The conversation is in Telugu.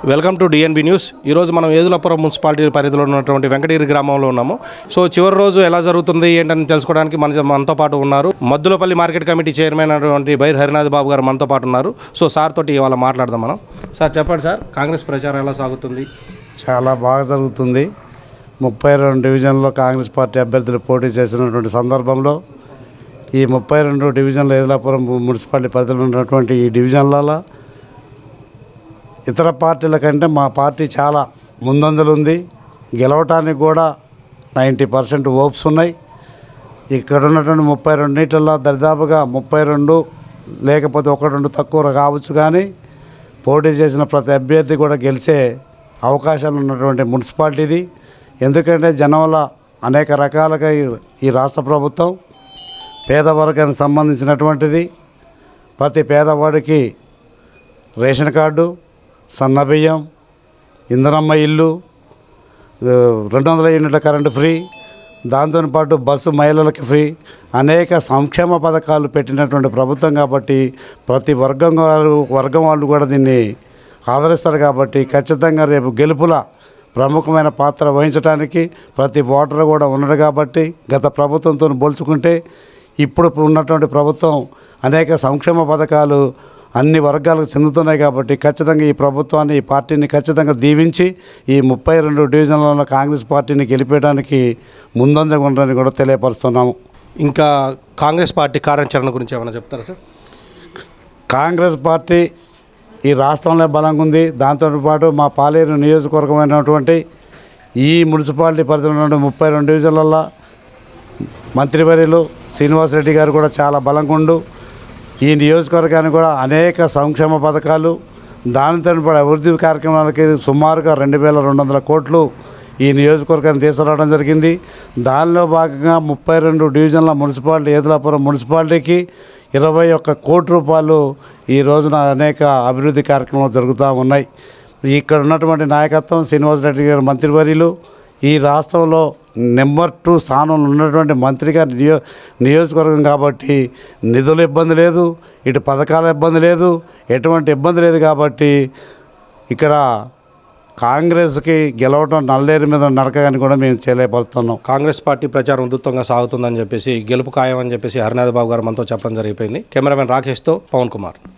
Welcome to DNB news. ఈరోజు మనం ఏదులపురం మున్సిపాలిటీ పరిధిలో ఉన్నటువంటి వెంకటగిరి గ్రామంలో ఉన్నాము. సో చివరి రోజు ఎలా జరుగుతుంది ఏంటని తెలుసుకోవడానికి మనతో పాటు ఉన్నారు మద్దులపల్లి మార్కెట్ కమిటీ చైర్మన్ అయినటువంటి బైర్ హరినాథ్ బాబు గారు మనతో పాటు ఉన్నారు. సో సార్ తోటి ఇవాళ మాట్లాడదాం మనం. సార్ చెప్పండి సార్, కాంగ్రెస్ ప్రచారం ఎలా సాగుతుంది? చాలా బాగా జరుగుతుంది. 32 డివిజన్లో కాంగ్రెస్ పార్టీ అభ్యర్థులు పోటీ చేసినటువంటి సందర్భంలో ఈ 32 డివిజన్లు ఏదులాపురం మున్సిపాలిటీ పరిధిలో ఉన్నటువంటి ఈ డివిజన్లలో ఇతర పార్టీల కంటే మా పార్టీ చాలా ముందంజలు ఉంది. గెలవటానికి కూడా 90% ఓప్స్ ఉన్నాయి. ఇక్కడ ఉన్నటువంటి 32 దరిదాపుగా 32 లేకపోతే 1-2 తక్కువ కావచ్చు, కానీ పోటీ చేసిన ప్రతి అభ్యర్థి కూడా గెలిచే అవకాశాలు ఉన్నటువంటి మున్సిపాలిటీది. ఎందుకంటే జనంల అనేక రకాలుగా ఈ రాష్ట్ర ప్రభుత్వం పేదవర్గానికి సంబంధించినటువంటిది. ప్రతి పేదవాడికి రేషన్ కార్డు, సన్నబియ్యం, ఇంధనమ్మ ఇల్లు, 200 యూనిట్ల కరెంటు ఫ్రీ, దాంతోపాటు బస్సు మహిళలకి ఫ్రీ, అనేక సంక్షేమ పథకాలు పెట్టినటువంటి ప్రభుత్వం కాబట్టి ప్రతి వర్గం వాళ్ళు కూడా దీన్ని ఆదరిస్తారు. కాబట్టి ఖచ్చితంగా రేపు గెలుపుల ప్రముఖమైన పాత్ర వహించడానికి ప్రతి ఓటరు కూడా ఉన్నాడు. కాబట్టి గత ప్రభుత్వంతో పోల్చుకుంటే ఇప్పుడు ఉన్నటువంటి ప్రభుత్వం అనేక సంక్షేమ పథకాలు అన్ని వర్గాలకు చెందుతున్నాయి. కాబట్టి ఖచ్చితంగా ఈ ప్రభుత్వాన్ని, ఈ పార్టీని ఖచ్చితంగా దీవించి ఈ 32 డివిజన్లలో కాంగ్రెస్ పార్టీని గెలిపేయడానికి ముందంజగా ఉండాలని కూడా తెలియపరుస్తున్నాము. ఇంకా కాంగ్రెస్ పార్టీ కార్యాచరణ గురించి ఏమైనా చెప్తారా సార్? కాంగ్రెస్ పార్టీ ఈ రాష్ట్రంలో బలంగా ఉంది. దాంతోపాటు మా పాలేరు నియోజకవర్గమైనటువంటి ఈ మున్సిపాలిటీ పరిధిలో ఉన్న 32 డివిజన్లలో మంత్రివర్యులు శ్రీనివాసరెడ్డి గారు కూడా చాలా బలంగా ఉండు. ఈ నియోజకవర్గానికి కూడా అనేక సంక్షేమ పథకాలు, దానితో పాటు అభివృద్ధి కార్యక్రమాలకి సుమారుగా 2200 కోట్లు ఈ నియోజకవర్గాన్ని తీసుకురావడం జరిగింది. దానిలో భాగంగా 32 డివిజన్ల మున్సిపాలిటీ ఏదులాపురం మున్సిపాలిటీకి 21 కోట్ల రూపాయలు ఈ రోజున అనేక అభివృద్ధి కార్యక్రమాలు జరుగుతూ ఉన్నాయి. ఇక్కడ ఉన్నటువంటి నాయకత్వం శ్రీనివాసరెడ్డి గారు మంత్రివర్యులు ఈ రాష్ట్రంలో నెంబర్ 2 స్థానంలో ఉన్నటువంటి మంత్రిగా నియోజకవర్గం కాబట్టి నిధుల ఇబ్బంది లేదు, ఇటు పథకాల ఇబ్బంది లేదు, ఎటువంటి ఇబ్బంది లేదు. కాబట్టి ఇక్కడ కాంగ్రెస్కి గెలవడం నల్లేరు మీద నడకని కూడా మేము తెలియపరుస్తున్నాం. కాంగ్రెస్ పార్టీ ప్రచారం ఉధృతంగా సాగుతుందని చెప్పేసి, గెలుపు ఖాయం అని చెప్పేసి హరినాథ్ బాబు గారు మనతో చెప్పడం జరిగిపోయింది. కెమెరామెన్ రాకేష్తో పవన్ కుమార్.